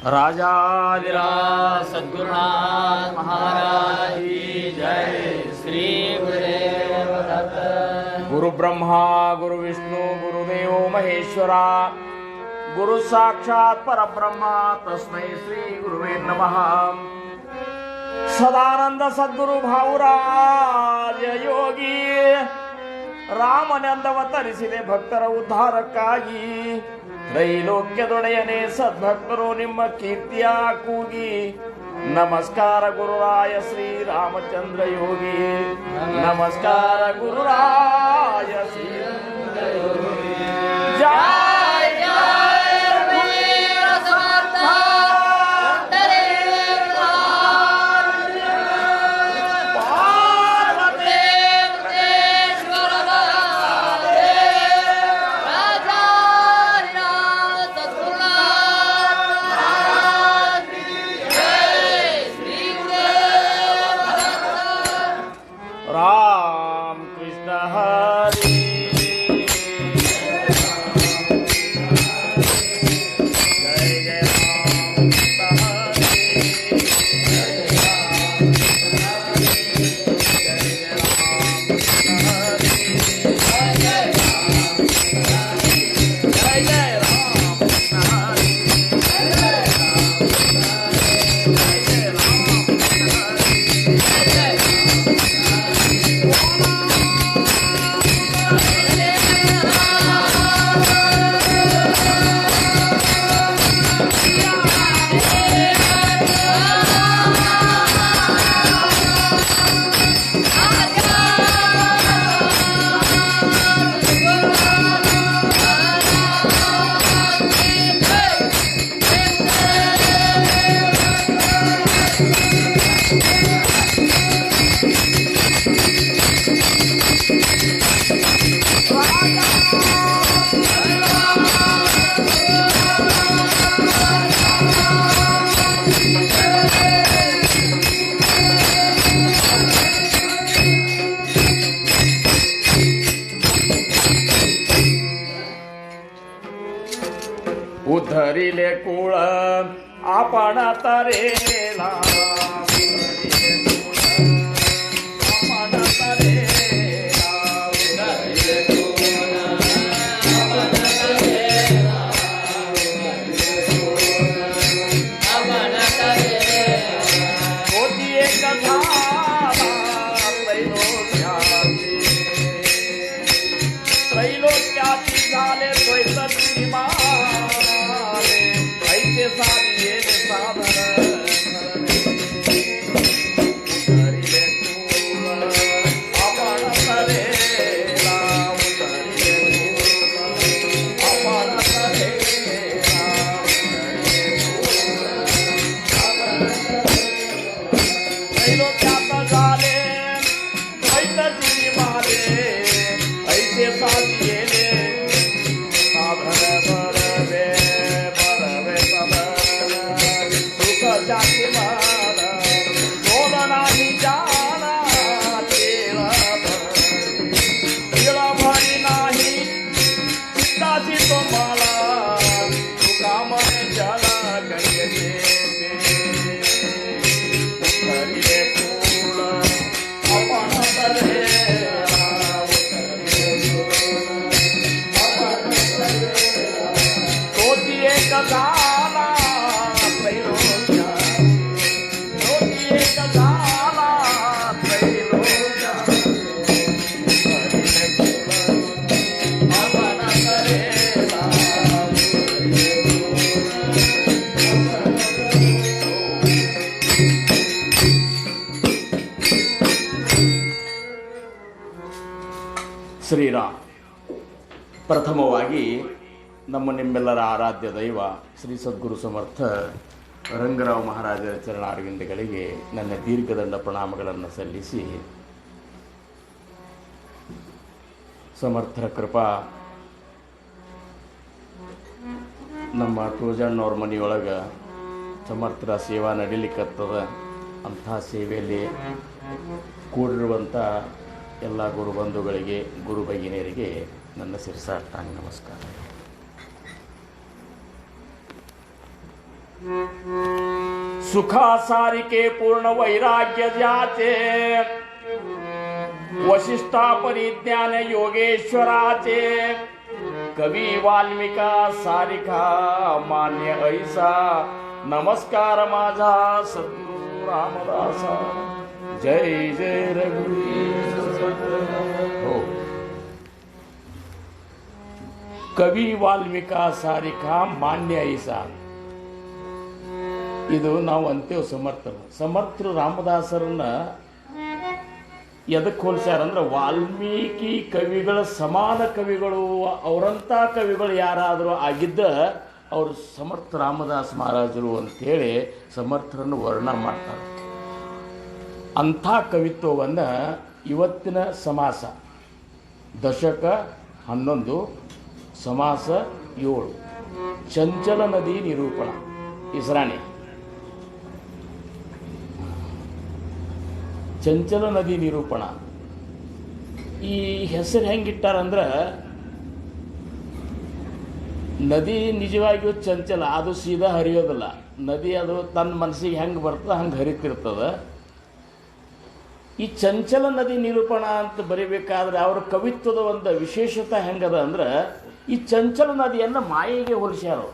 राजाधिराज सद्गुरुनाथ महाराज की जय। श्री गुरुदेव दत्त। गुरु ब्रह्मा गुरु विष्णु गुरुदेव महेश्वरा गुरु साक्षात् परब्रह्मा तस्मै श्री गुरुवे नमः। सदानंद सद्गुरु भाऊराज ಯೋಗಿ ರಾಮನೆಂದವತರಿಸಿದೆ ಭಕ್ತರ ಉದ್ಧಾರಕ್ಕಾಗಿ. ತ್ರೈಲೋಕ್ಯದೊಡೆಯನೇ ಸದ್ಭಕ್ತರು ನಿಮ್ಮ ಕೀರ್ತಿಯ ಕೂಗಿ. ನಮಸ್ಕಾರ ಗುರುರಾಯ ಶ್ರೀ ರಾಮಚಂದ್ರ ಯೋಗಿ. ನಮಸ್ಕಾರ ಗುರುರಾಯ ಶ್ರೀ ಯೋಗಿ. ಜಯ ಜಯ ವೀರ ಸಮರ್ಥ उद्धरिले कुळ आपण तरेला. त्रैलोक्याची झाले द्वैत ऐसे साधिये साधन. उतरिले कुळ आपण तरेला. उतरिले कुळ आपण तरेला. त्रैलोक्यात झाले द्वैतची माले ऐसे साधिये ಶ್ರೀರಾಮ್. ಪ್ರಥಮವಾಗಿ ನಿಮ್ಮೆಲ್ಲರ ಆರಾಧ್ಯ ದೈವ ಶ್ರೀ ಸದ್ಗುರು ಸಮರ್ಥ ರಂಗರಾವ್ ಮಹಾರಾಜರ ಚರಣಾರವಿಂದಗಳಿಗೆ ನನ್ನ ದೀರ್ಘದಂಡ ಪ್ರಣಾಮಗಳನ್ನು ಸಲ್ಲಿಸಿ, ಸಮರ್ಥರ ಕೃಪಾ ನಮ್ಮ ಟೂಜಣ್ಣವ್ರ ಮನೆಯೊಳಗೆ ಸಮರ್ಥರ ಸೇವಾ ನಡೀಲಿಕ್ಕತ್ತದ. ಅಂಥ ಸೇವೆಯಲ್ಲಿ ಕೂಡಿರುವಂಥ ಎಲ್ಲ ಗುರು ಬಂಧುಗಳಿಗೆ, ಗುರು ಭಗಿನಿಯರಿಗೆ ನನ್ನ ಶಿರಸಾಷ್ಟಾಂಗ ನಮಸ್ಕಾರ. सुख सारिके पूर्ण वैराग्य ज्याचे वशिष्ठा परिज्ञान योगेश्वराचे कवी वाल्मिका सारिका मान्य ऐसा नमस्कार माझा सद्गुरु रामदासा जय जय रघुवीर हो कवी वाल्मिका सारिका मान्य ऐसा ಇದು ನಾವು ಅಂತೇವೆ ಸಮರ್ಥರು ರಾಮದಾಸರನ್ನ ಎದಕ್ಕೆ ಹೋಲಿಸ್ಯಾರಂದ್ರೆ ವಾಲ್ಮೀಕಿ ಕವಿಗಳ ಸಮಾನ ಕವಿಗಳು ಅವರಂಥ ಕವಿಗಳು ಯಾರಾದರೂ ಆಗಿದ್ದ ಅವರು ಸಮರ್ಥ ರಾಮದಾಸ್ ಮಹಾರಾಜರು ಅಂಥೇಳಿ ಸಮರ್ಥರನ್ನು ವರ್ಣನೆ ಮಾಡ್ತಾರೆ. ಅಂಥ ಕವಿತ್ವವನ್ನು ಇವತ್ತಿನ ಸಮಾಸ ದಶಕ 11 ಸಮಾಸ 7 ಚಂಚಲ ನದಿ ನಿರೂಪಣ ಇಸ್ರಾಣಿ ಚಂಚಲ ನದಿ ನಿರೂಪಣ ಈ ಹೆಸರು ಹೆಂಗಿಟ್ಟಾರಂದ್ರೆ ನದಿ ನಿಜವಾಗಿಯೂ ಚಂಚಲ, ಅದು ಸೀದಾ ಹರಿಯೋದಿಲ್ಲ. ನದಿ ಅದು ತನ್ನ ಮನಸ್ಸಿಗೆ ಹೆಂಗೆ ಬರ್ತದೆ ಹಂಗೆ ಹರಿತಿರ್ತದೆ. ಈ ಚಂಚಲ ನದಿ ನಿರೂಪಣ ಅಂತ ಬರೀಬೇಕಾದ್ರೆ ಅವರ ಕವಿತ್ವದ ಒಂದು ವಿಶೇಷತೆ ಹೆಂಗದ ಅಂದ್ರೆ ಈ ಚಂಚಲ ನದಿಯನ್ನು ಮಾಯೆಗೆ ಹೋಲಿಸ್ಯಾರು.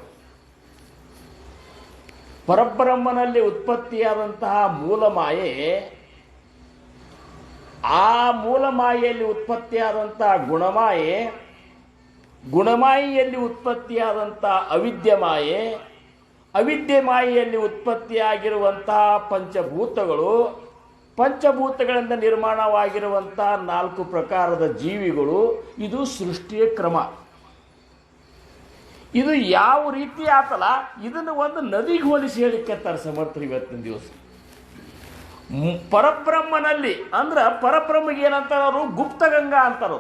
ಪರಬ್ರಹ್ಮನಲ್ಲಿ ಉತ್ಪತ್ತಿಯಾದಂತಹ ಮೂಲ ಮಾಯೆ, ಆ ಮೂಲ ಮಾಯೆಯಲ್ಲಿ ಉತ್ಪತ್ತಿಯಾದಂತಹ ಗುಣಮಾಯೆ, ಗುಣಮಾಯೆಯಲ್ಲಿ ಉತ್ಪತ್ತಿಯಾದಂಥ ಅವಿದ್ಯ ಮಾಯೆ, ಅವಿದ್ಯೆ ಮಾಯೆಯಲ್ಲಿ ಉತ್ಪತ್ತಿಯಾಗಿರುವಂತಹ ಪಂಚಭೂತಗಳು, ಪಂಚಭೂತಗಳಿಂದ ನಿರ್ಮಾಣವಾಗಿರುವಂಥ 4 ಪ್ರಕಾರದ ಜೀವಿಗಳು. ಇದು ಸೃಷ್ಟಿಯ ಕ್ರಮ. ಇದು ಯಾವ ರೀತಿ ಆತಲ್ಲ ಇದನ್ನು ಒಂದು ನದಿಗೆ ಹೋಲಿಸಿ ಹೇಳಿಕೆತ್ತಾರೆ ಸಮರ್ಥರು ಇವತ್ತಿನ ದಿವಸ. ಪರಬ್ರಹ್ಮನಲ್ಲಿ ಅಂದ್ರೆ ಪರಬ್ರಹ್ಮಗೆ ಏನಂತಾರು ಗುಪ್ತಗಂಗಾ ಅಂತಾರು.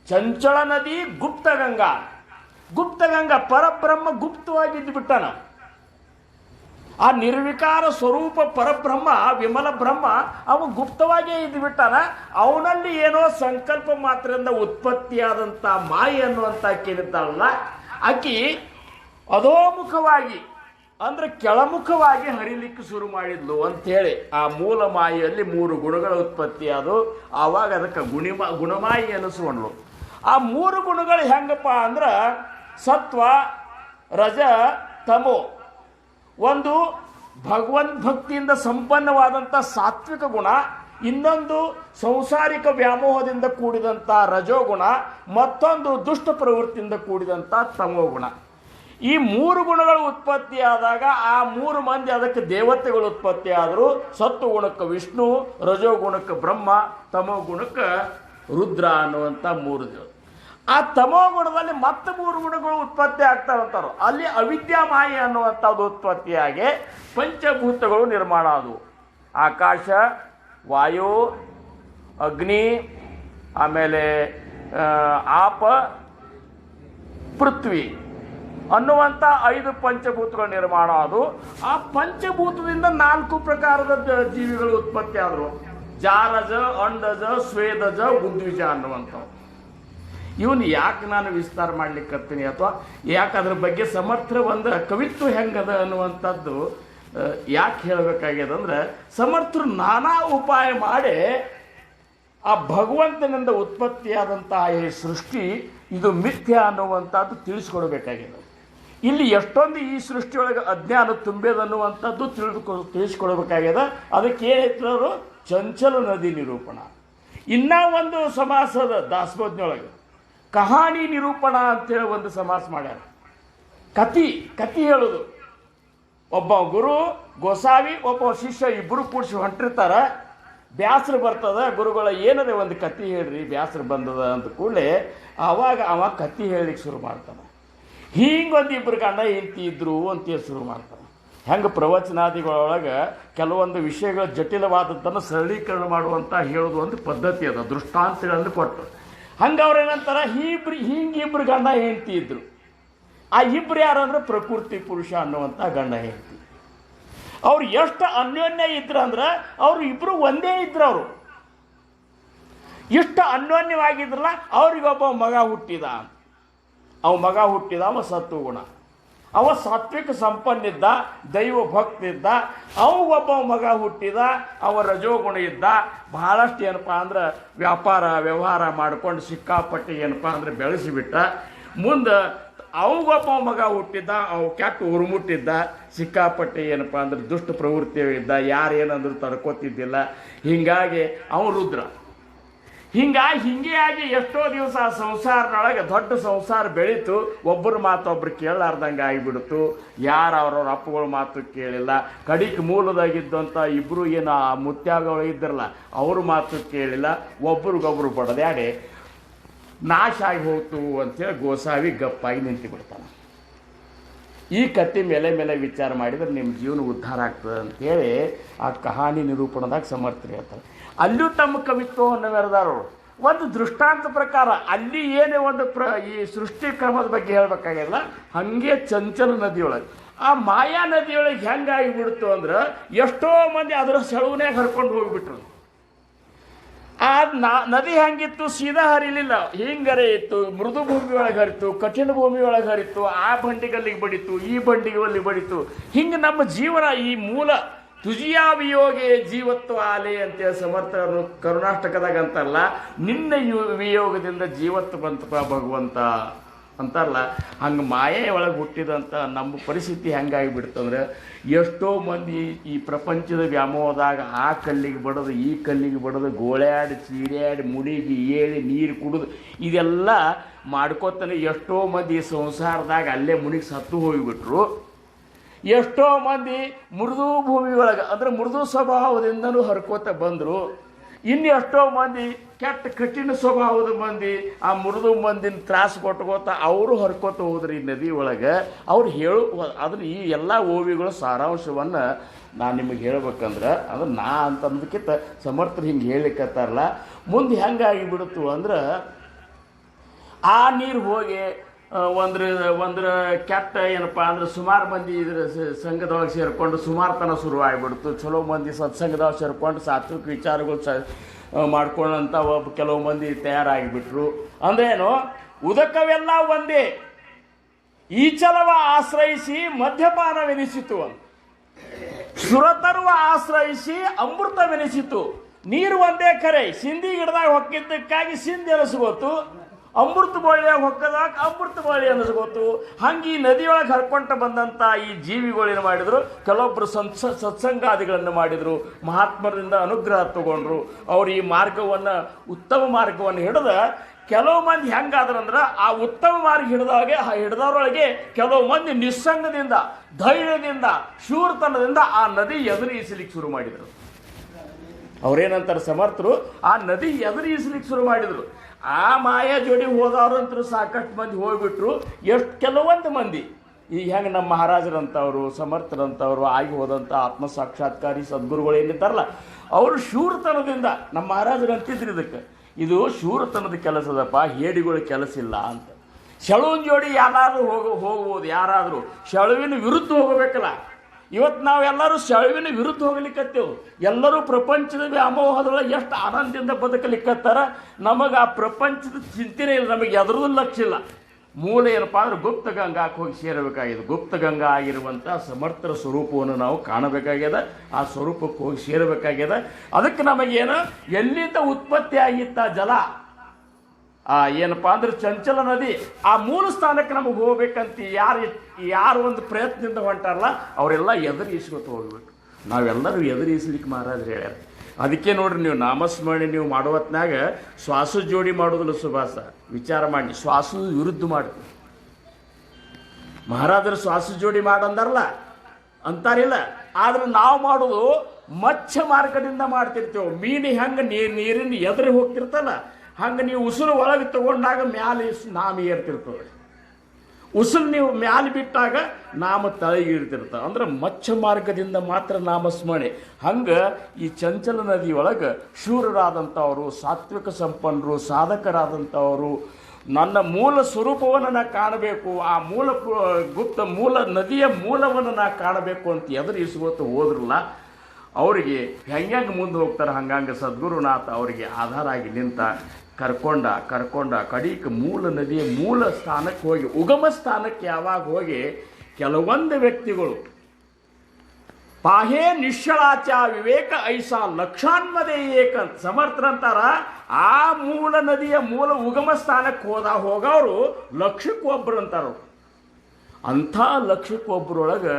ಚಂಚಲ ನದಿ ಗುಪ್ತಗಂಗಾ. ಗುಪ್ತಗಂಗಾ ಪರಬ್ರಹ್ಮ ಗುಪ್ತವಾಗಿದ್ದು ಬಿಟ್ಟಾನ. ಆ ನಿರ್ವಿಕಾರ ಸ್ವರೂಪ ಪರಬ್ರಹ್ಮ ವಿಮಲ ಬ್ರಹ್ಮ ಅವ ಗುಪ್ತವಾಗಿಯೇ ಇದ್ದು ಬಿಟ್ಟಾನ. ಅವನಲ್ಲಿ ಏನೋ ಸಂಕಲ್ಪ ಮಾತ್ರದಿಂದ ಉತ್ಪತ್ತಿಯಾದಂಥ ಮಾಯೆ ಅನ್ನುವಂಥ ಕೇಳಿದ್ದಾಳಲ್ಲ, ಆಕಿ ಅಧೋಮುಖವಾಗಿ ಅಂದ್ರೆ ಕೆಳಮುಖವಾಗಿ ಹರಿಲಿಕ್ಕೆ ಶುರು ಮಾಡಿದ್ಲು ಅಂಥೇಳಿ ಆ ಮೂಲ ಮಾಯೆಯಲ್ಲಿ 3 ಗುಣಗಳ ಉತ್ಪತ್ತಿ ಅದು. ಆವಾಗ ಅದಕ್ಕೆ ಗುಣಮಾಯಿ ಅನಿಸ್ಕೊಂಡ್ಲು. ಆ 3 ಗುಣಗಳು ಹೆಂಗಪ್ಪ ಅಂದ್ರೆ ಸತ್ವ, ರಜ, ತಮೋ. ಒಂದು ಭಗವಂತ ಭಕ್ತಿಯಿಂದ ಸಂಪನ್ನವಾದಂಥ ಸಾತ್ವಿಕ ಗುಣ, ಇನ್ನೊಂದು ಸಂಸಾರಿಕ ವ್ಯಾಮೋಹದಿಂದ ಕೂಡಿದಂಥ ರಜೋಗುಣ, ಮತ್ತೊಂದು ದುಷ್ಟ ಪ್ರವೃತ್ತಿಯಿಂದ ಕೂಡಿದಂಥ ತಮೋಗುಣ. ಈ 3 ಗುಣಗಳು ಉತ್ಪತ್ತಿಯಾದಾಗ ಆ 3 ಮಂದಿ ಅದಕ್ಕೆ ದೇವತೆಗಳು ಉತ್ಪತ್ತಿ ಆದರು. ಸತ್ವ ಗುಣಕ್ಕೆ ವಿಷ್ಣು, ರಜೋಗುಣಕ್ಕೆ ಬ್ರಹ್ಮ, ತಮೋ ಗುಣಕ್ಕೆ ರುದ್ರ ಅನ್ನುವಂಥ 3 ದೇವರು. ಆ ತಮೋ ಗುಣದಲ್ಲಿ ಮತ್ತೆ 3 ಗುಣಗಳು ಉತ್ಪತ್ತಿ ಆಗ್ತಾವಂತಾರು. ಅಲ್ಲಿ ಅವಿದ್ಯಾ ಮಾಯೆ ಅನ್ನುವಂಥದ್ದು ಉತ್ಪತ್ತಿಯಾಗಿ ಪಂಚಭೂತಗಳು ನಿರ್ಮಾಣ ಆದವು. ಆಕಾಶ, ವಾಯು, ಅಗ್ನಿ, ಆಮೇಲೆ ಆಪ, ಪೃಥ್ವಿ ಅನ್ನುವಂಥ 5 ಪಂಚಭೂತಗಳು ನಿರ್ಮಾಣ ಆದವು. ಆ ಪಂಚಭೂತದಿಂದ 4 ಪ್ರಕಾರದ ಜೀವಿಗಳು ಉತ್ಪತ್ತಿ ಆದರು. ಜಾರಜ, ಅಂಡಜ, ಸ್ವೇದಜ, ಉದ್ವಿಜ ಅನ್ನುವಂಥವು. ಇವನು ಯಾಕೆ ನಾನು ವಿಸ್ತಾರ ಮಾಡ್ಲಿಕ್ಕತ್ತೀನಿ ಅಥವಾ ಯಾಕೆ ಅದ್ರ ಬಗ್ಗೆ ಸಮರ್ಥರ ಒಂದು ಕವಿತ್ವ ಹೆಂಗದ ಅನ್ನುವಂಥದ್ದು ಯಾಕೆ ಹೇಳಬೇಕಾಗ್ಯದಂದ್ರೆ, ಸಮರ್ಥರು ನಾನಾ ಉಪಾಯ ಮಾಡಿ ಆ ಭಗವಂತನಿಂದ ಉತ್ಪತ್ತಿಯಾದಂತಹ ಈ ಸೃಷ್ಟಿ ಇದು ಮಿಥ್ಯ ಅನ್ನುವಂಥದ್ದು ತಿಳಿಸ್ಕೊಡ್ಬೇಕಾಗಿದೆ. ಇಲ್ಲಿ ಎಷ್ಟೊಂದು ಈ ಸೃಷ್ಟಿಯೊಳಗೆ ಅಜ್ಞಾನ ತುಂಬೇದನ್ನುವಂಥದ್ದು ತಿಳಿಸ್ಕೊಡ್ಬೇಕಾಗ್ಯದ. ಅದಕ್ಕೆ ಏನೈತವರು ಚಂಚಲ ನದಿ ನಿರೂಪಣ. ಇನ್ನೂ ಒಂದು ಸಮಾಸದ ದಾಸಬೋಧನೊಳಗೆ ಕಹಾನಿ ನಿರೂಪಣ ಅಂತೇಳಿ ಒಂದು ಸಮಾಸ ಮಾಡ್ಯಾರ. ಕತಿ ಹೇಳೋದು. ಒಬ್ಬ ಗುರು ಗೋಸಾವಿ ಒಬ್ಬ ಶಿಷ್ಯ ಇಬ್ಬರು ಕೂಡಿಸಿ ಹೊಂಟಿರ್ತಾರೆ. ಬ್ಯಾಸರು ಬರ್ತದ, ಗುರುಗಳ ಏನದೇ ಒಂದು ಕತಿ ಹೇಳ್ರಿ ಬ್ಯಾಸರು ಬಂದದ ಅಂತ ಕೂಡಲೇ ಆವಾಗ ಅವ ಕತಿ ಹೇಳಲಿಕ್ಕೆ ಶುರು ಮಾಡ್ತಾನೆ. ಹಿಂಗೊಂದು 2 ಗಂಡ ಹೆಂಡತಿ ಇದ್ರು ಅಂತೇಳಿ ಶುರು ಮಾಡ್ತಾನೆ. ಹೆಂಗೆ ಪ್ರವಚನಾದಿಗಳೊಳಗೆ ಕೆಲವೊಂದು ವಿಷಯಗಳ ಜಟಿಲವಾದದ್ದನ್ನು ಸರಳೀಕರಣ ಮಾಡುವಂಥ ಹೇಳೋದು ಒಂದು ಪದ್ಧತಿ ಅದ, ದೃಷ್ಟಾಂತಗಳನ್ನು ಕೊಟ್ಟು. ಹಂಗೆ ಅವ್ರೇನಂತಾರೆ, ಹಿಂಗೆ 2 ಗಂಡ ಹೆಂಡತಿ ಇದ್ರು. ಆ 2 ಯಾರಂದ್ರೆ ಪ್ರಕೃತಿ ಪುರುಷ ಅನ್ನುವಂಥ ಗಂಡ ಹೆಂಡತಿ. ಅವ್ರು ಎಷ್ಟು ಅನ್ಯೋನ್ಯ ಇದ್ರು ಅಂದ್ರೆ ಅವ್ರು ಇಬ್ಬರು ಒಂದೇ ಇದ್ರು. ಅವರು ಇಷ್ಟು ಅನ್ಯೋನ್ಯವಾಗಿದ್ರಲ್ಲ, ಅವ್ರಿಗೊಬ್ಬ ಮಗ ಹುಟ್ಟಿದ. ಅವ ಸತ್ವ ಗುಣ. ಅವ ಸಾತ್ವಿಕ ಸಂಪನ್ನಿದ್ದ, ದೈವ ಭಕ್ತಿದ್ದ. ಒಬ್ಬ ಮಗ ಹುಟ್ಟಿದ, ಅವ ರಜೋಗುಣ ಇದ್ದ. ಬಹಳಷ್ಟು ಏನಪ್ಪ ಅಂದ್ರೆ ವ್ಯಾಪಾರ ವ್ಯವಹಾರ ಮಾಡ್ಕೊಂಡು ಸಿಕ್ಕಾಪಟ್ಟೆ ಏನಪ್ಪ ಅಂದ್ರೆ ಬೆಳೆಸಿಬಿಟ್ಟ. ಮುಂದೆ ಒಬ್ಬ ಮಗ ಹುಟ್ಟಿದ್ದ, ಅವು ಕೆಟ್ಟ ಉರುಮುಟ್ಟಿದ್ದ, ಸಿಕ್ಕಾಪಟ್ಟೆ ಏನಪ್ಪ ಅಂದ್ರೆ ದುಷ್ಟ ಪ್ರವೃತ್ತಿ ಇದ್ದ, ಯಾರೇನಂದ್ರೂ ತಡ್ಕೋತಿದ್ದಿಲ್ಲ. ಹೀಗಾಗಿ ಅವನು ರುದ್ರ. ಹಿಂಗೆ ಆಗಿ ಎಷ್ಟೋ ದಿವಸ ಆ ಸಂಸಾರದೊಳಗೆ ದೊಡ್ಡ ಸಂಸಾರ ಬೆಳೀತು. ಒಬ್ಬರ ಮಾತೊಬ್ರು ಕೇಳಲಾರ್ದಂಗೆ ಆಗಿಬಿಡ್ತು. ಯಾರು ಅವ್ರವ್ರ ಅಪ್ಪಗಳ ಮಾತು ಕೇಳಿಲ್ಲ. ಕಡಿಕ್ ಮೂಲದಾಗಿದ್ದಂಥ ಇಬ್ಬರು ಏನು ಆ ಮುತ್ಯಾಗಳು ಇದ್ರಲ್ಲ, ಅವ್ರ ಮಾತು ಕೇಳಿಲ್ಲ. ಒಬ್ರಿಗೊಬ್ರು ಬಡದಾಡಿ ನಾಶ ಆಗಿ ಹೋಗ್ತು ಅಂತೇಳಿ ಗೋಸಾವಿ ಗಪ್ಪಾಗಿ ನಿಂತು ಬಿಡ್ತಾನೆ. ಈ ಕತ್ತಿ ಮೇಲೆ ವಿಚಾರ ಮಾಡಿದ್ರೆ ನಿಮ್ಮ ಜೀವನ ಉದ್ಧಾರ ಆಗ್ತದೆ ಅಂತೇಳಿ ಆ ಕಹಾನಿ ನಿರೂಪಣದಾಗ ಸಮರ್ಥರು ಹೇಳ್ತಾರೆ. ಅಲ್ಲೂ ತಮ್ಮ ಕವಿತ್ವವನ್ನು ಮೆರೆದಾರು. ಒಂದು ದೃಷ್ಟಾಂತ ಪ್ರಕಾರ ಅಲ್ಲಿ ಏನೇ ಒಂದು ಈ ಸೃಷ್ಟಿ ಕ್ರಮದ ಬಗ್ಗೆ ಹೇಳಬೇಕಾಗಿಲ್ಲ. ಹಾಗೆ ಚಂಚಲ ನದಿಯೊಳಗೆ, ಆ ಮಾಯಾ ನದಿಯೊಳಗೆ ಹೆಂಗಾಗಿ ಬಿಡ್ತು ಅಂದ್ರೆ ಎಷ್ಟೋ ಮಂದಿ ಅದರ ಸೆಳವನ್ಯಾಗ ಹರ್ಕೊಂಡು ಹೋಗಿಬಿಟ್ರು. ಆ ನದಿ ಹೆಂಗಿತ್ತು, ಸೀದಾ ಹರಿಲಿಲ್ಲ, ಹಿಂಗರೆ ಇತ್ತು. ಮೃದು ಭೂಮಿ ಒಳಗೆ ಹರಿತು, ಕಠಿಣ ಭೂಮಿ ಒಳಗೆ ಹರಿತು. ಆ ಬಂಡಿಗಲ್ಲಿಗೆ ಬಡಿತು, ಈ ಬಂಡಿಗಲ್ಲಿ ಬಡಿತು. ಹಿಂಗೆ ನಮ್ಮ ಜೀವನ ಈ ಮೂಲ ತುಜಿಯಾ ವಿಯೋಗೆ ಜೀವತ್ವ ಆಲೆ ಅಂತೇಳಿ ಸಮರ್ಥರು ಕರುಣಾಷ್ಟಕದಾಗ ಅಂತಲ್ಲ, ನಿನ್ನ ವಿಯೋಗದಿಂದ ಜೀವತ್ವ ಬಂತಪ್ಪ ಭಗವಂತ ಅಂತಾರಲ್ಲ. ಹಂಗೆ ಮಾಯೆ ಒಳಗೆ ಹುಟ್ಟಿದಂಥ ನಮ್ಮ ಪರಿಸ್ಥಿತಿ ಹೆಂಗಾಗಿಬಿಡ್ತಂದ್ರೆ, ಎಷ್ಟೋ ಮಂದಿ ಈ ಪ್ರಪಂಚದ ವ್ಯಾಮೋಹದಾಗ ಆ ಕಲ್ಲಿಗೆ ಬಡದು ಈ ಕಲ್ಲಿಗೆ ಬಡದು ಗೋಳ್ಯಾಡಿ ಚೀರ್ಯಾಡಿ ಮುಡಿಗಿ ಏಳಿ ನೀರು ಕುಡಿದು ಇದೆಲ್ಲ ಮಾಡ್ಕೋತಾನೆ. ಎಷ್ಟೋ ಮಂದಿ ಸಂಸಾರದಾಗ ಅಲ್ಲೇ ಮುನಿಗೆ ಸತ್ತು ಹೋಗಿಬಿಟ್ರು. ಎಷ್ಟೋ ಮಂದಿ ಮೃದು ಭೂಮಿ ಒಳಗೆ ಅಂದ್ರೆ ಮೃದು ಸ್ವಭಾವದಿಂದನೂ ಹರ್ಕೋತ ಬಂದರು. ಇನ್ನು ಎಷ್ಟೋ ಮಂದಿ ಕೆಟ್ಟ ಕಠಿಣ ಸ್ವಭಾವದ ಮಂದಿ ಆ ಮೃದು ಮಂದಿನ ತ್ರಾಸು ಕೊಟ್ಕೋತ ಅವರು ಹರ್ಕೋತ ಹೋದ್ರಿ ಈ ನದಿ ಒಳಗೆ. ಅವ್ರು ಅದನ್ನ ಈ ಎಲ್ಲ ಓವಿಗಳ ಸಾರಾಂಶವನ್ನು ನಾನು ನಿಮಗೆ ಹೇಳ್ಬೇಕಂದ್ರೆ ಅಂದ್ರೆ ಅಂತಂದಕ್ಕಿಂತ ಸಮರ್ಥರು ಹಿಂಗೆ ಹೇಳಿಕತ್ತಾರಲ್ಲ. ಮುಂದೆ ಹೆಂಗಾಗಿ ಬಿಡ್ತು ಅಂದ್ರೆ, ಆ ನೀರು ಹೋಗಿ ಒಂದ್ರ ಕೆಟ್ಟ ಏನಪ್ಪ ಅಂದ್ರೆ ಸುಮಾರು ಮಂದಿ ಇದ್ರ ಸಂಘದೊಳಗೆ ಸೇರಿಕೊಂಡು ಸುಮಾರ್ತನ ಶುರುವಾಗಿಬಿಡ್ತು. ಚಲೋ ಮಂದಿ ಸತ್ಸಂಗದೊಳಗೆ ಸೇರ್ಕೊಂಡು ಸಾತ್ವಿಕ ವಿಚಾರಗಳು ಮಾಡ್ಕೊಂಡಂಥ ಕೆಲವು ಮಂದಿ ತಯಾರಾಗಿಬಿಟ್ರು. ಅಂದ್ರೇನು, ಉದಕವೆಲ್ಲ ಒಂದೇ, ಈಚಲವ ಆಶ್ರಯಿಸಿ ಮದ್ಯಪಾನವೆನಿಸಿತು, ಸುರತರುವ ಆಶ್ರಯಿಸಿ ಅಮೃತವೆನಿಸಿತು. ನೀರು ಒಂದೇ ಖರೆ, ಸಿಂಧಿ ಗಿಡದಾಗ ಹೊಕ್ಕಿದ್ದಕ್ಕಾಗಿ ಸಿಂಧಿ ಅನಿಸ್ಕೋತು, ಅಮೃತ ಬಳ್ಳಿಯಾಗ ಹೊಕ್ಕದಾಗ ಅಮೃತ ಬಳ್ಳಿ ಅನ್ನಿಸ್ಕೋತು. ಹಂಗೆ ಈ ನದಿಯೊಳಗೆ ಹರ್ಕೊಂತ ಬಂದಂಥ ಈ ಜೀವಿಗಳೇನು ಮಾಡಿದ್ರು, ಕೆಲವೊಬ್ಬರು ಸತ್ಸಂಗಾದಿಗಳನ್ನು ಮಾಡಿದರು, ಮಹಾತ್ಮರಿಂದ ಅನುಗ್ರಹ ತಗೊಂಡ್ರು. ಅವ್ರು ಈ ಮಾರ್ಗವನ್ನು ಉತ್ತಮ ಮಾರ್ಗವನ್ನು ಹಿಡಿದ ಕೆಲವು ಮಂದಿ ಹೆಂಗಾದ್ರಂದ್ರೆ, ಆ ಉತ್ತಮ ಮಾರ್ಗ ಹಿಡಿದವರೊಳಗೆ ಕೆಲವು ಮಂದಿ ನಿಸ್ಸಂಗದಿಂದ, ಧೈರ್ಯದಿಂದ, ಶೂರತನದಿಂದ ಆ ನದಿ ಎದುರಿಸಲಿಕ್ಕೆ ಶುರು ಮಾಡಿದರು. ಅವ್ರೇನಂತಾರೆ ಸಮರ್ಥರು, ಆ ನದಿ ಎದುರಿಸಲಿಕ್ಕೆ ಶುರು ಮಾಡಿದರು. ಆ ಮಾಯಾ ಜೋಡಿ ಹೋದವ್ರಂತರೂ ಸಾಕಷ್ಟು ಮಂದಿ ಹೋಗ್ಬಿಟ್ರು. ಕೆಲವೊಂದು ಮಂದಿ ಈಗ ಹೆಂಗೆ ನಮ್ಮ ಮಹಾರಾಜರಂಥವ್ರು, ಸಮರ್ಥರಂಥವ್ರು ಆಗಿ ಹೋದಂಥ ಆತ್ಮ ಸಾಕ್ಷಾತ್ಕಾರಿ ಸದ್ಗುರುಗಳು ಏನಿದ್ದಾರಲ್ಲ, ಅವರು ಶೂರತನದಿಂದ ನಮ್ಮ ಮಹಾರಾಜರು ಅಂತಿದ್ರು, ಇದು ಶೂರತನದ ಕೆಲಸದಪ್ಪ, ಹೇಡಿಗಳ ಕೆಲಸ ಇಲ್ಲ ಅಂತ. ಶಳುವಿನ ಜೋಡಿ ಯಾರಾದರೂ ಹೋಗ್ಬೋದು, ಯಾರಾದರೂ ಶಳುವಿನ ವಿರುದ್ಧ ಹೋಗಬೇಕಲ್ಲ. ಇವತ್ತು ನಾವೆಲ್ಲರೂ ಶಳುವಿನ ವಿರುದ್ಧ ಹೋಗ್ಲಿಕ್ಕತ್ತೇವೆ. ಎಲ್ಲರೂ ಪ್ರಪಂಚದ ವ್ಯಾಮೋಹದೊಳಗೆ ಎಷ್ಟು ಆನಂದದಿಂದ ಬದುಕಲಿಕ್ಕತ್ತಾರ. ನಮಗೆ ಆ ಪ್ರಪಂಚದ ಚಿಂತನೆ ಇಲ್ಲ, ನಮಗೆ ಎದುರದ್ದು ಲಕ್ಷ್ಯ ಇಲ್ಲ. ಮೂಲ ಏನಪ್ಪ ಅಂದ್ರೆ ಗುಪ್ತ ಗಂಗಾಕ್ಕೆ ಹೋಗಿ ಸೇರಬೇಕಾಗಿದೆ. ಗುಪ್ತ ಗಂಗಾ ಆಗಿರುವಂಥ ಸಮರ್ಥರ ಸ್ವರೂಪವನ್ನು ನಾವು ಕಾಣಬೇಕಾಗ್ಯದ. ಆ ಸ್ವರೂಪಕ್ಕೆ ಹೋಗಿ ಸೇರಬೇಕಾಗ್ಯದ. ಅದಕ್ಕೆ ನಮಗೇನು, ಎಲ್ಲಿಂದ ಉತ್ಪತ್ತಿ ಆಗಿತ್ತ ಜಲ, ಏನಪ್ಪ ಅಂದ್ರೆ ಚಂಚಲ ನದಿ, ಆ ಮೂಲ ಸ್ಥಾನಕ್ಕೆ ನಮಗೆ ಹೋಗ್ಬೇಕಂತ ಯಾರು ಒಂದು ಪ್ರಯತ್ನದಿಂದ ಹೊಂಟಾರಲ್ಲ, ಅವರೆಲ್ಲ ಎದುರಿಸ್ಕೊತ ಹೋಗ್ಬೇಕು. ನಾವೆಲ್ಲರೂ ಎದುರಿಸ್ಲಿಕ್ಕೆ ಮಹಾರಾಜರು ಹೇಳ್ಯಾರ. ಅದಕ್ಕೆ ನೋಡ್ರಿ, ನೀವು ನಾಮಸ್ಮರಣೆ ನೀವು ಮಾಡುವತ್ನಾಗ ಶ್ವಾಸ ಜೋಡಿ ಮಾಡೋದಿಲ್ಲ ಸುಭಾಸ, ವಿಚಾರ ಮಾಡಿ ಶ್ವಾಸದ ವಿರುದ್ಧ ಮಾಡಿ. ಮಹಾರಾಜರು ಶ್ವಾಸ ಜೋಡಿ ಮಾಡಂದಾರಲ್ಲ ಅಂತಾರಿಲ್ಲ. ಆದ್ರೆ ನಾವು ಮಾಡೋದು ಮಚ್ಚ ಮಾರ್ಗದಿಂದ ಮಾಡ್ತಿರ್ತೇವೆ. ಮೀನು ಹೆಂಗೆ ನೀರಿನ ಎದುರು ಹೋಗ್ತಿರ್ತಲ್ಲ, ಹಂಗೆ ನೀವು ಉಸಿರು ಒಳಗೆ ತಗೊಂಡಾಗ ಮ್ಯಾಲೆ ನಾಮ ಏರ್ತಿರ್ತದೆ, ಉಸಿರು ನೀವು ಮ್ಯಾಲೆ ಬಿಟ್ಟಾಗ ನಾಮ ತಳಗಿರ್ತಿರ್ತ. ಅಂದ್ರೆ ಮಚ್ಚ ಮಾರ್ಗದಿಂದ ಮಾತ್ರ ನಾಮಸ್ಮರಣೆ. ಹಂಗೆ ಈ ಚಂಚಲ ನದಿಯೊಳಗೆ ಶೂರರಾದಂಥವರು, ಸಾತ್ವಿಕ ಸಂಪನ್ನರು, ಸಾಧಕರಾದಂಥವರು ನನ್ನ ಮೂಲ ಸ್ವರೂಪವನ್ನು ನಾ ಕಾಣಬೇಕು, ಆ ಮೂಲ ನದಿಯ ಮೂಲವನ್ನು ನಾ ಕಾಣಬೇಕು ಅಂತ ಎದುರಿಸ್ಕೋತ ಹೋದ್ರಲ್ಲ, ಅವರಿಗೆ ಹೆಂಗೆ ಮುಂದೆ ಹೋಗ್ತಾರೆ. ಹಂಗಂಗೆ ಸದ್ಗುರುನಾಥ ಅವರಿಗೆ ಆಧಾರ ಆಗಿ ನಿಂತ ಕರ್ಕೊಂಡ ಕಡೀಕ ಮೂಲ ನದಿಯ ಮೂಲ ಸ್ಥಾನಕ್ಕೆ ಹೋಗಿ, ಉಗಮ ಸ್ಥಾನಕ್ಕೆ ಯಾವಾಗ ಹೋಗಿ ಕೆಲವೊಂದು ವ್ಯಕ್ತಿಗಳು ಪಾಹೇ ನಿಶ್ಚಳಾಚ ವಿವೇಕ ಐಸಾ ಲಕ್ಷಾನ್ಮದೇ ಏಕ ಸಮರ್ಥರಂತಾರ. ಆ ಮೂಲ ನದಿಯ ಮೂಲ ಉಗಮ ಸ್ಥಾನಕ್ಕೆ ಹೋಗವರು ಲಕ್ಷಕ್ಕೊಬ್ಬರು ಅಂತಾರ. ಅಂಥ ಲಕ್ಷಕ್ಕೊಬ್ಬರೊಳಗೆ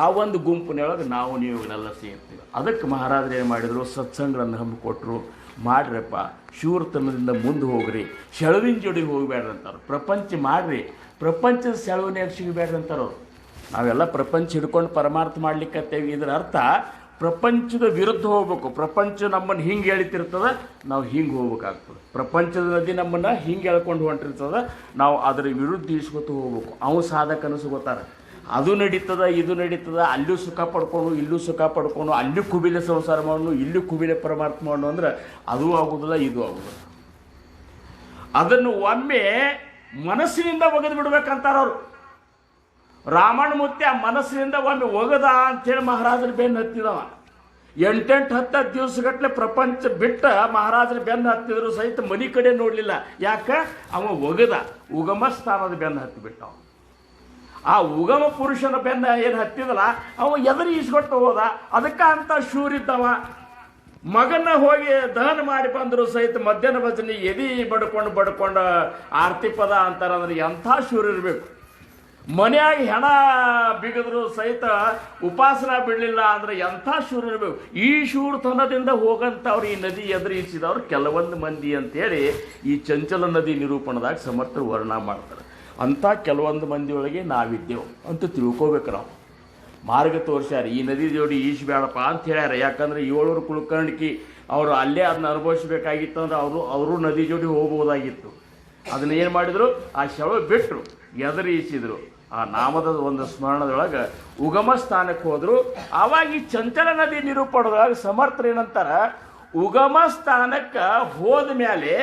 ಆ ಒಂದು ಗುಂಪಿನೊಳಗೆ ನಾವು ನೀವುಗಳೆಲ್ಲ ಸೇರ್ತೀವಿ. ಅದಕ್ಕೆ ಮಹಾರಾಜರು ಏನು ಮಾಡಿದರು, ಸತ್ಸಂಗಗಳನ್ನು ಹಮ್ಮಿಕೊಟ್ರು. ಮಾಡ್ರಪ್ಪ, ಶೂರತನದಿಂದ ಮುಂದೆ ಹೋಗ್ರಿ, ಸೆಳವಿನ ಜೋಡಿ ಹೋಗಬೇಡ್ರಿ ಅಂತಾರೆ. ಪ್ರಪಂಚ ಮಾಡ್ರಿ, ಪ್ರಪಂಚದ ಸೆಳವಿನ ಸಿಗಬೇಡ್ರಿ ಅಂತಾರೆ ಅವರು. ನಾವೆಲ್ಲ ಪ್ರಪಂಚ ಹಿಡ್ಕೊಂಡು ಪರಮಾರ್ಥ ಮಾಡ್ಲಿಕ್ಕತ್ತೇವೆ. ಇದರ ಅರ್ಥ ಪ್ರಪಂಚದ ವಿರುದ್ಧ ಹೋಗ್ಬೇಕು. ಪ್ರಪಂಚ ನಮ್ಮನ್ನು ಹಿಂಗೆ ಎಳಿತಿರ್ತದೆ, ನಾವು ಹಿಂಗೆ ಹೋಗ್ಬೇಕಾಗ್ತದೆ. ಪ್ರಪಂಚದ ನದಿ ನಮ್ಮನ್ನು ಹಿಂಗೆ ಎಳ್ಕೊಂಡು ಹೊಂಟಿರ್ತದೆ, ನಾವು ಅದರ ವಿರುದ್ಧ ಈಸ್ಕೊತ ಹೋಗ್ಬೇಕು. ಅವನು ಸಾಧಕ ಅನಿಸ್ಕೋತಾರೆ, ಅದು ನಡೀತದ, ಇದು ನಡೀತದ, ಅಲ್ಲೂ ಸುಖ ಪಡ್ಕೊಂಡು ಇಲ್ಲೂ ಸುಖ ಪಡ್ಕೊಂಡು, ಅಲ್ಲಿ ಕುಬಿಲೆ ಸಂಸಾರ ಮಾಡೋಣ, ಇಲ್ಲಿ ಕುಬಿಲೆ ಪರಮಾರ್ಥ ಮಾಡೋಣ ಅಂದ್ರೆ ಅದು ಆಗೋದಿಲ್ಲ, ಇದು ಆಗೋದಿಲ್ಲ. ಅದನ್ನು ಒಮ್ಮೆ ಮನಸ್ಸಿನಿಂದ ಒಗೆದು ಬಿಡ್ಬೇಕಂತಾರ ಅವರು. ರಾಮಣ್ಣ ಮುತ್ಯ ಮನಸ್ಸಿನಿಂದ ಒಮ್ಮೆ ಒಗದ ಅಂತೇಳಿ ಮಹಾರಾಜರು ಬೆನ್ನು ಹತ್ತಿದವ. 8-10 ದಿವಸಗಟ್ಟಲೆ ಪ್ರಪಂಚ ಬಿಟ್ಟ ಮಹಾರಾಜರು ಬೆನ್ನು ಹತ್ತಿದ್ರು ಸಹಿತ ಮನೆ ಕಡೆ ನೋಡಲಿಲ್ಲ. ಯಾಕೆ? ಅವ ಒಗದ ಉಗಮ ಸ್ಥಾನದ ಬೆನ್ನು ಹತ್ತಿಬಿಟ್ಟವ. ಆ ಉಗಮ ಪುರುಷನ ಬೆನ್ನ ಏನು ಹತ್ತಿದಲ್ಲ, ಅವ ಎದುರು ಈಸ್ಕೊಟ್ಟು ಹೋದ. ಅದಕ್ಕೆ ಅಂತ ಶೂರಿದ್ದವ. ಮಗನ ಹೋಗಿ ದಹನ ಮಾಡಿ ಬಂದರು ಸಹಿತ ಮಧ್ಯಾಹ್ನ ಭಜನೆ ಎದಿ ಬಡ್ಕೊಂಡು ಆರ್ತಿ ಪದ ಅಂತಾರಂದ್ರೆ ಎಂಥ ಶೂರ್ ಇರಬೇಕು. ಮನೆಯಾಗ ಹೆಣ ಬಿಗಿದ್ರು ಸಹಿತ ಉಪಾಸನ ಬಿಡಲಿಲ್ಲ ಅಂದ್ರೆ ಎಂಥ ಶೂರ್ ಇರಬೇಕು. ಈ ಶೂರ್ತನದಿಂದ ಹೋಗಂಥವ್ರು ಈ ನದಿ ಎದುರು ಈಸಿದವ್ರು ಕೆಲವೊಂದು ಮಂದಿ ಅಂತೇಳಿ ಈ ಚಂಚಲ ನದಿ ನಿರೂಪಣದಾಗ ಸಮರ್ಥರು ವರ್ಣನ ಮಾಡ್ತಾರೆ. ಅಂಥ ಕೆಲವೊಂದು ಮಂದಿಯೊಳಗೆ ನಾವಿದ್ದೆವು ಅಂತ ತಿಳ್ಕೋಬೇಕು. ನಾವು ಮಾರ್ಗ ತೋರಿಸ್ಯಾರ, ಈ ನದಿ ಜೋಡಿ ಈಸ್ಬೇಡಪ್ಪ ಅಂತ ಹೇಳ್ಯಾರ. ಯಾಕಂದ್ರೆ 700 ಕುಲಕರ್ಣಿಕಿ ಅವರು ಅಲ್ಲೇ ಅದನ್ನ ಅನುಭವಿಸ್ಬೇಕಾಗಿತ್ತು ಅಂದ್ರೆ ಅವರು ನದಿ ಜೋಡಿ ಹೋಗ್ಬೋದಾಗಿತ್ತು. ಅದನ್ನ ಏನು ಮಾಡಿದ್ರು, ಆ ಶವ ಬಿಟ್ಟರು, ಎದುರು ಈಸಿದ್ರು. ಆ ನಾಮದ ಒಂದು ಸ್ಮರಣದೊಳಗೆ ಉಗಮ ಸ್ಥಾನಕ್ಕೆ ಹೋದರು. ಆವಾಗ ಈ ಚಂಚಲ ನದಿ ನಿರೂಪಣದೊಳಗೆ ಸಮರ್ಥರು ಏನಂತಾರ, ಉಗಮ ಸ್ಥಾನಕ್ಕೆ ಹೋದ ಮೇಲೆ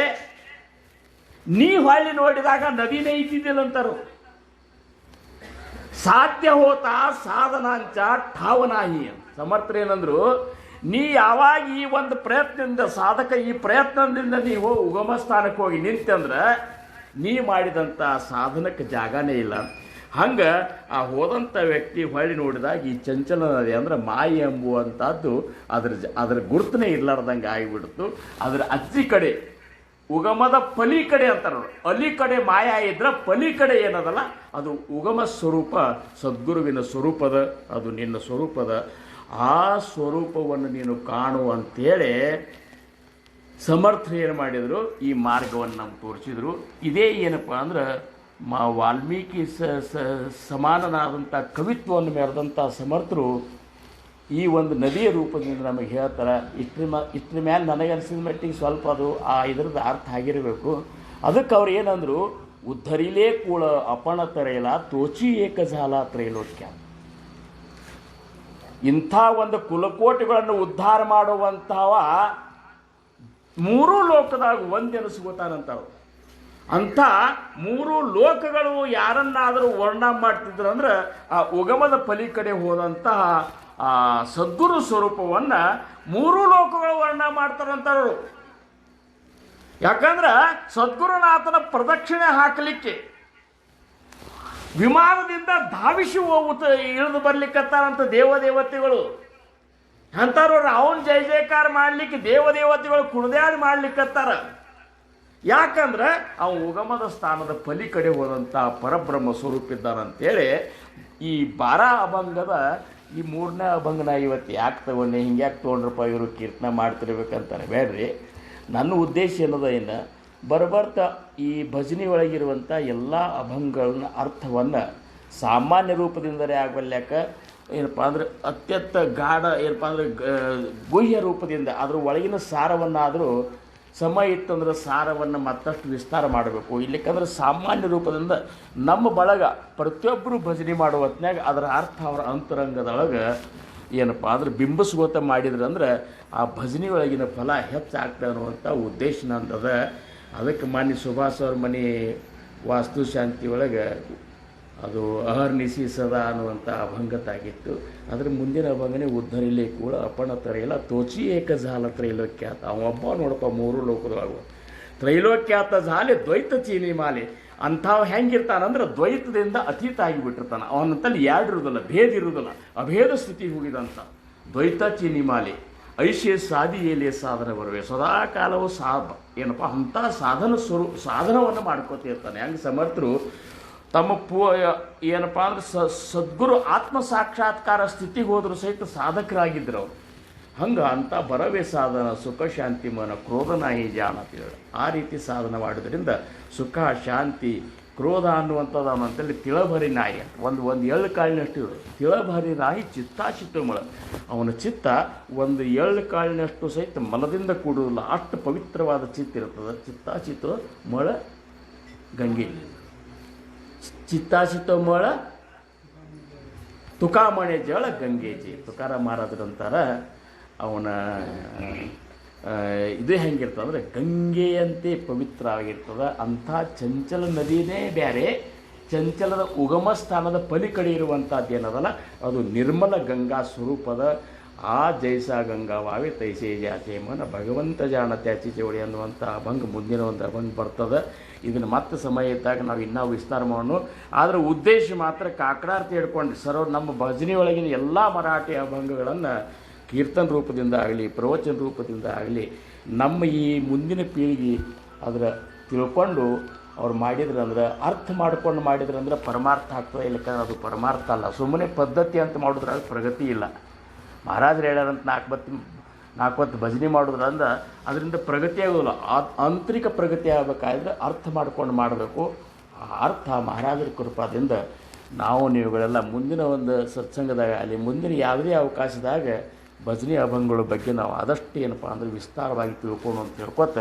ನೀ ಹೊಳ್ಳಿ ನೋಡಿದಾಗ ನದಿನೇ ಇದ್ದಿದ್ದಿಲ್ಲ ಅಂತಾರು. ಸಾಧ್ಯ ಹೋತ ಸಾಧನಾಂಚ ಠಾವನಾಹಿ ಅಂತ ಸಮರ್ಥರೇನಂದ್ರು, ನೀ ಯಾವಾಗ ಈ ಒಂದು ಪ್ರಯತ್ನದಿಂದ ಸಾಧಕ ಈ ಪ್ರಯತ್ನದಿಂದ ನೀವು ಉಗಮ ಸ್ಥಾನಕ್ಕೆ ಹೋಗಿ ನಿಂತಂದ್ರೆ ನೀ ಮಾಡಿದಂಥ ಸಾಧನಕ್ಕೆ ಜಾಗನೇ ಇಲ್ಲ. ಹಂಗೆ ಆ ಹೋದಂಥ ವ್ಯಕ್ತಿ ಹೊಳ್ಳಿ ನೋಡಿದಾಗ ಈ ಚಂಚಲ ನದಿ ಅಂದ್ರೆ ಮಾಯಿ ಎಂಬುವಂಥದ್ದು ಅದರ ಗುರುತನೇ ಇರ್ಲಾರ್ದಂಗೆ ಆಗಿಬಿಡ್ತು. ಅದರ ಅಜ್ಜಿ ಕಡೆ ಉಗಮದ ಪಲಿ ಕಡೆ ಅಂತಾರೆ ನೋಡಿ, ಅಲಿ ಕಡೆ ಮಾಯ ಇದ್ರೆ ಪಲಿ ಕಡೆ ಏನದಲ್ಲ ಅದು ಉಗಮ ಸ್ವರೂಪ, ಸದ್ಗುರುವಿನ ಸ್ವರೂಪದ, ಅದು ನಿನ್ನ ಸ್ವರೂಪದ. ಆ ಸ್ವರೂಪವನ್ನು ನೀನು ಕಾಣು ಅಂತೇಳಿ ಸಮರ್ಥರು ಏನು ಮಾಡಿದರು, ಈ ಮಾರ್ಗವನ್ನು ನಮ್ಗೆ ತೋರಿಸಿದರು. ಇದೇ ಏನಪ್ಪ ಅಂದ್ರೆ ವಾಲ್ಮೀಕಿ ಸಮಾನನಾದಂಥ ಕವಿತ್ವವನ್ನು ಮೆರೆದಂಥ ಸಮರ್ಥರು ಈ ಒಂದು ನದಿಯ ರೂಪದಿಂದ ನಮಗೆ ಹೇಳ್ತಾರೆ. ಇಷ್ಟ್ರ ಮೇಲೆ ನನಗನ್ಸಿದ ಮಟ್ಟಿಗೆ ಸ್ವಲ್ಪ ಅದು ಇದರದ್ದು ಅರ್ಥ ಆಗಿರಬೇಕು. ಅದಕ್ಕೆ ಅವ್ರು ಏನಂದರು, ಉದ್ಧರಿಲೇ ಕೂಳ ಅಪಣ ತರೆಯಲ ತೋಚಿ ಏಕಜಾಲ ತ್ರೈಲೋಕ್ಯ. ಇಂಥ ಒಂದು ಕುಲಕೋಟಿಗಳನ್ನು ಉದ್ಧಾರ ಮಾಡುವಂಥವ 3 ಲೋಕದಾಗ ಒಂದೆನಿಸ್ಕೋತಾನಂತವ್ರು. ಅಂಥ 3 ಲೋಕಗಳು ಯಾರನ್ನಾದರೂ ವರ್ಣನ ಮಾಡ್ತಿದ್ರು ಅಂದ್ರೆ ಆ ಉಗಮದ ಪಲಿ ಕಡೆ ಹೋದಂತಹ ಆ ಸದ್ಗುರು ಸ್ವರೂಪವನ್ನು 3 ಲೋಕಗಳು ವರ್ಣನ ಮಾಡ್ತಾರಂತವರು. ಯಾಕಂದ್ರೆ ಸದ್ಗುರುನಾಥನ ಪ್ರದಕ್ಷಿಣೆ ಹಾಕಲಿಕ್ಕೆ ವಿಮಾನದಿಂದ ಧಾವಿಸಿ ಇಳಿದು ಬರ್ಲಿಕ್ಕತ್ತಾರಂತ ದೇವದೇವತೆಗಳು. ಅಂಥವ್ರು ಅವನ ಜಯ ಜಯಕಾರ ಮಾಡಲಿಕ್ಕೆ ದೇವದೇವತೆಗಳು ಕುಣಿದಾಡಿ ಮಾಡ್ಲಿಕ್ಕತ್ತಾರ. ಯಾಕಂದ್ರೆ ಅವನು ಉಗಮದ ಸ್ಥಾನದ ಪಲಿ ಕಡೆ ಹೋದಂಥ ಪರಬ್ರಹ್ಮ ಸ್ವರೂಪ ಇದ್ದಾನಂತೇಳಿ ಈ 12 ಅಭಂಗದ ಈ 3ನೇ ಅಭಂಗನ ಇವತ್ತು ಯಾಕೆ ತಗೊಂಡೆ, ಹಿಂಗೆ ಯಾಕೆ ತೊಗೊಂಡ್ರಪ್ಪ ಇವರು ಕೀರ್ತನೆ ಮಾಡ್ತಿರ್ಬೇಕಂತಾರೆ. ಬೇಡ್ರಿ, ನನ್ನ ಉದ್ದೇಶ ಏನದ, ಏನು ಬರ್ಬರ್ತಾ ಈ ಭಜನೆ ಒಳಗಿರುವಂಥ ಎಲ್ಲ ಅಭಂಗಗಳನ್ನ ಅರ್ಥವನ್ನು ಸಾಮಾನ್ಯ ರೂಪದಿಂದಲೇ ಆಗಬಲ್ಯಾಕ ಏನಪ್ಪ ಅಂದ್ರೆ ಅತ್ಯಂತ ಗಾಢ ಏನಪ್ಪ ಅಂದ್ರೆ ಗುಹ್ಯ ರೂಪದಿಂದ ಅದ್ರ ಒಳಗಿನ ಸಾರವನ್ನಾದರೂ ಸಮಯ ಇತ್ತಂದ್ರೆ ಸಾರವನ್ನು ಮತ್ತಷ್ಟು ವಿಸ್ತಾರ ಮಾಡಬೇಕು. ಇಲ್ಲಿಕ್ಕಂದ್ರೆ ಸಾಮಾನ್ಯ ರೂಪದಿಂದ ನಮ್ಮ ಬಳಗ ಪ್ರತಿಯೊಬ್ಬರು ಭಜನೆ ಮಾಡುವ ಹೊತ್ನಾಗ ಅದರ ಅರ್ಥ ಅವರ ಅಂತರಂಗದೊಳಗೆ ಏನಪ್ಪ ಅಂದ್ರೆ ಬಿಂಬಿಸ್ಗೋತ ಮಾಡಿದ್ರೆ ಅಂದ್ರೆ ಆ ಭಜನೆ ಒಳಗಿನ ಫಲ ಹೆಚ್ಚಾಗ್ತದೆ ಅನ್ನುವಂಥ ಉದ್ದೇಶ ನಂದದ. ಅದಕ್ಕೆ ಮಾನ್ಯ ಸುಭಾಷ್ ಅವ್ರ ಮನೆ ವಾಸ್ತುಶಾಂತಿ ಒಳಗೆ ಅದು ಅಹರ್ನಿಸಿ ಸದಾ ಅನ್ನುವಂಥ ಅಭಂಗತಾಗಿತ್ತು. ಅದರ ಮುಂದಿನ ಅಭಂಗನೇ ಉದ್ಧರಿಲೇ ಕೂಡ ಅಪಣ ತರೆಯಲ್ಲ ತೋಚಿ ಏಕಜಾಲ ತ್ರೈಲೋಕ್ಯಾತ. ಅವೊಬ್ಬ ನೋಡಪ್ಪ 3 ಲೋಕದೊಳಗೆ ತ್ರೈಲೋಕ್ಯಾತ ಜಾಲೆ ದ್ವೈತ ಚೀನಿ ಮಾಲೆ. ಅಂಥವು ಹೆಂಗಿರ್ತಾನಂದ್ರೆ ದ್ವೈತದಿಂದ ಅತೀತ ಆಗಿಬಿಟ್ಟಿರ್ತಾನೆ. ಅವನಂತಲ್ಲಿ ಎರಡು ಇರುವುದಿಲ್ಲ, ಭೇದ ಇರುವುದಿಲ್ಲ, ಅಭೇದ ಸ್ಥಿತಿ ಹೋಗಿದಂಥ ದ್ವೈತ ಚಿನಿಮಾಲಿ ಐಶೇ ಸಾದಿ ಏಲೆ ಸಾಧನ ಬರುವೆ ಸದಾ ಕಾಲವು ಏನಪ್ಪ ಅಂಥ ಸಾಧನವನ್ನು ಮಾಡ್ಕೋತಿರ್ತಾನೆ. ಹೆಂಗೆ ಸಮರ್ಥರು ತಮ್ಮ ಏನಪ್ಪ ಅಂದ್ರೆ ಸದ್ಗುರು ಆತ್ಮ ಸಾಕ್ಷಾತ್ಕಾರ ಸ್ಥಿತಿಗೆ ಹೋದರೂ ಸಹಿತ ಸಾಧಕರಾಗಿದ್ದರು ಅವರು. ಹಂಗೆ ಅಂಥ ಬರವೇ ಸಾಧನ ಸುಖ ಶಾಂತಿ ಮನ ಕ್ರೋಧ ನಾಯಿ ಜಾಣ ಅಂತೇಳಿ ಆ ರೀತಿ ಸಾಧನ ಮಾಡೋದ್ರಿಂದ ಸುಖ ಶಾಂತಿ ಕ್ರೋಧ ಅನ್ನುವಂಥದ್ದು ಅವನಂತಲ್ಲಿ ತಿಳಭರಿ ನಾಯಿ ಅಂತ ಒಂದು ಎಳ್ಳು ಕಾಳಿನಷ್ಟು ಇರು ತಿಳಭರಿ ನಾಯಿ ಚಿತ್ತಾಚಿತ್ತು ಮಳ. ಅವನ ಚಿತ್ತ ಒಂದು ಎಳ್ಳು ಕಾಳಿನಷ್ಟು ಸಹಿತ ಮಲದಿಂದ ಕೂಡುವುದಿಲ್ಲ, ಅಷ್ಟು ಪವಿತ್ರವಾದ ಚಿತ್ತ ಇರ್ತದೆ. ಚಿತ್ತಾಚಿತ್ತು ಮಳ ಗಂಗೆ, ಚಿತ್ತಾಚಿತ್ತು ಮಳ ತುಕಾಮಣೆ ಜಳ ಗಂಗೇಜಿ. ತುಕಾರಾಮ್ ಮಹಾರಾಜರಂತಾರ ಅವನ ಇದು ಹೆಂಗಿರ್ತದೆ ಅಂದರೆ ಗಂಗೆಯಂತೆ ಪವಿತ್ರ ಆಗಿರ್ತದೆ. ಅಂಥ ಚಂಚಲ ನದಿಯೇ ಬೇರೆ, ಚಂಚಲದ ಉಗಮ ಸ್ಥಾನದ ಪಲಿಕಡೆ ಇರುವಂಥದ್ದು ಏನದಲ್ಲ ಅದು ನಿರ್ಮಲ ಗಂಗಾ ಸ್ವರೂಪದ ಆ ಜೈಸ ಗಂಗಾವಾವೆ ತೈಸೇ ಜಾತೆ ಮನ ಭಗವಂತ ಜಾಣ ತ್ಯಾಚಿ ಚೌಡಿ ಅನ್ನುವಂಥ ಅಭಂಗ ಮುಂದಿನ ಒಂದು ಅಭಂಗ ಬರ್ತದೆ. ಇದನ್ನು ಮತ್ತೆ ಸಮಯ ಇದ್ದಾಗ ನಾವು ಇನ್ನೂ ವಿಸ್ತಾರ ಮಾಡೋಣ. ಆದರೆ ಉದ್ದೇಶ ಮಾತ್ರ ಕಾಕಡಾರ್ತಿ ಹಿಡ್ಕೊಂಡು ಸರ್ ನಮ್ಮ ಭಜನೆ ಒಳಗಿನ ಎಲ್ಲ ಮರಾಠಿ ಅಭಂಗಗಳನ್ನು ಕೀರ್ತನ ರೂಪದಿಂದ ಆಗಲಿ ಪ್ರವಚನ ರೂಪದಿಂದ ಆಗಲಿ ನಮ್ಮ ಈ ಮುಂದಿನ ಪೀಳಿಗೆ ಅದರ ತಿಳ್ಕೊಂಡು ಅವ್ರು ಮಾಡಿದ್ರಂದ್ರೆ ಅರ್ಥ ಮಾಡ್ಕೊಂಡು ಮಾಡಿದ್ರಂದ್ರೆ ಪರಮಾರ್ಥ ಆಗ್ತದೆ. ಇಲ್ಲಕಂದ್ರೆ ಅದು ಪರಮಾರ್ಥ ಅಲ್ಲ, ಸುಮ್ಮನೆ ಪದ್ಧತಿ ಅಂತ ಮಾಡಿದ್ರಾಗ ಪ್ರಗತಿ ಇಲ್ಲ. ಮಹಾರಾಜರು ಹೇಳ್ಯಾರಂತ ನಾಲ್ಕು ಹೊತ್ತು ಭಜನೆ ಮಾಡೋದ್ರಿಂದ ಅದರಿಂದ ಪ್ರಗತಿ ಆಗೋದಿಲ್ಲ. ಆಂತರಿಕ ಪ್ರಗತಿ ಆಗಬೇಕಾದ್ರೆ ಅರ್ಥ ಮಾಡ್ಕೊಂಡು ಮಾಡಬೇಕು. ಆ ಅರ್ಥ ಮಹಾರಾಜರ ಕೃಪಾದಿಂದ ನಾವು ನೀವುಗಳೆಲ್ಲ ಮುಂದಿನ ಒಂದು ಸತ್ಸಂಗದಾಗ ಅಲ್ಲಿ ಮುಂದಿನ ಯಾವುದೇ ಅವಕಾಶದಾಗ ಭಜನೆ ಅಭಂಗಗಳ ಬಗ್ಗೆ ನಾವು ಆದಷ್ಟು ಏನಪ್ಪ ಅಂದರೆ ವಿಸ್ತಾರವಾಗಿ ತಿಳ್ಕೊಂಡು ಅಂತ ಹೇಳ್ಕೊತ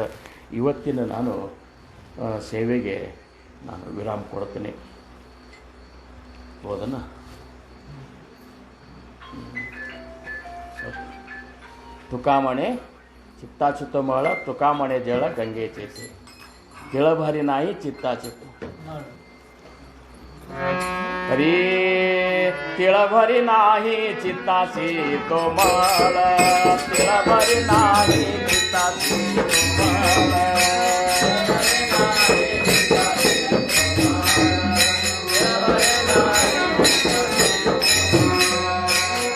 ಇವತ್ತಿನ ನಾನು ಸೇವೆಗೆ ನಾನು ವಿರಾಮ ಕೊಡ್ತೀನಿ. ಹೌದನ್ನ ತುಕಾಮಣೆ ಚಿತ್ತಾಚಿತ್ತಮಳ ತುಕಾಮಣೆ ಜಳ ಗಂಗೆ ಚೇತೆ ತಿಳಭರಿ ನಾಯಿ ಚಿತ್ತಾಚಿತ್ತು अरे तिळभरी नाही चित्ताची तो मळ तिळभरी नाही चित्ताची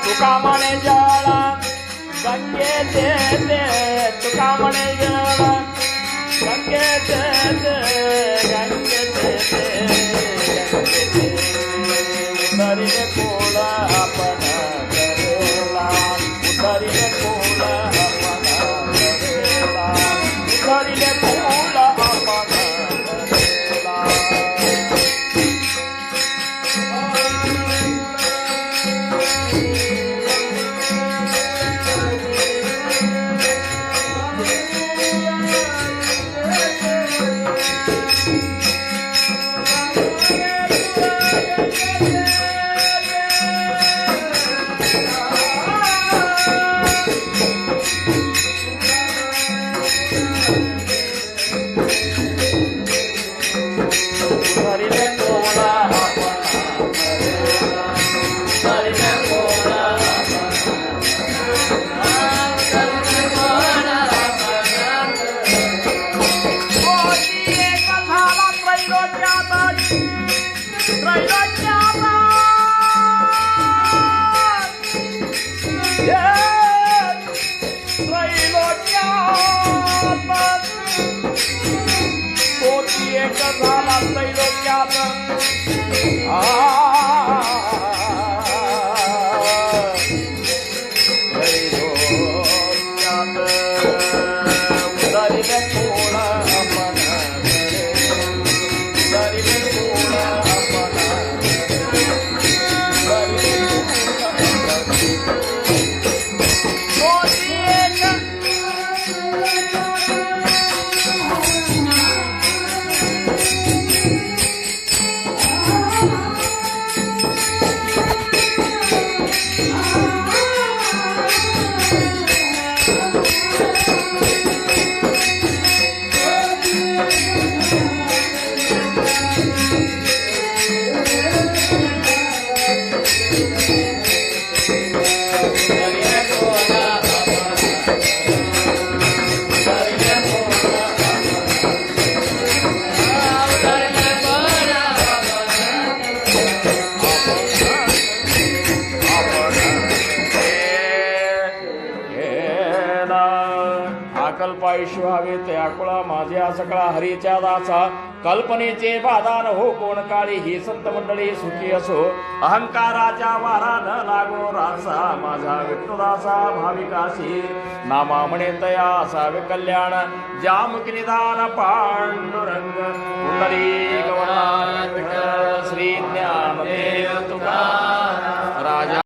तुका म्हणे जळ गंगे दे तुका म्हणे जळ गंगे दे गंगे दे उतरीने फूल आपण करेला उतरीने फूल आपण करेला उतरीने फूल आपण करेला आयुष्य व्हावे तया कुळा माझ्या सकळा हरीच्या दासा कल्पनेचे बाधान हो कोण काळी ही संत मंडळी सुखी असो अहंकाराच्या वारा न लागो रासा माझा विठ्ठलासा भाविकाशी नामा म्हणे तया असावे कल्याण जामुखी निदान पांडुरंग पुंडलिक वरदान श्री ज्ञानदेव तुकाराम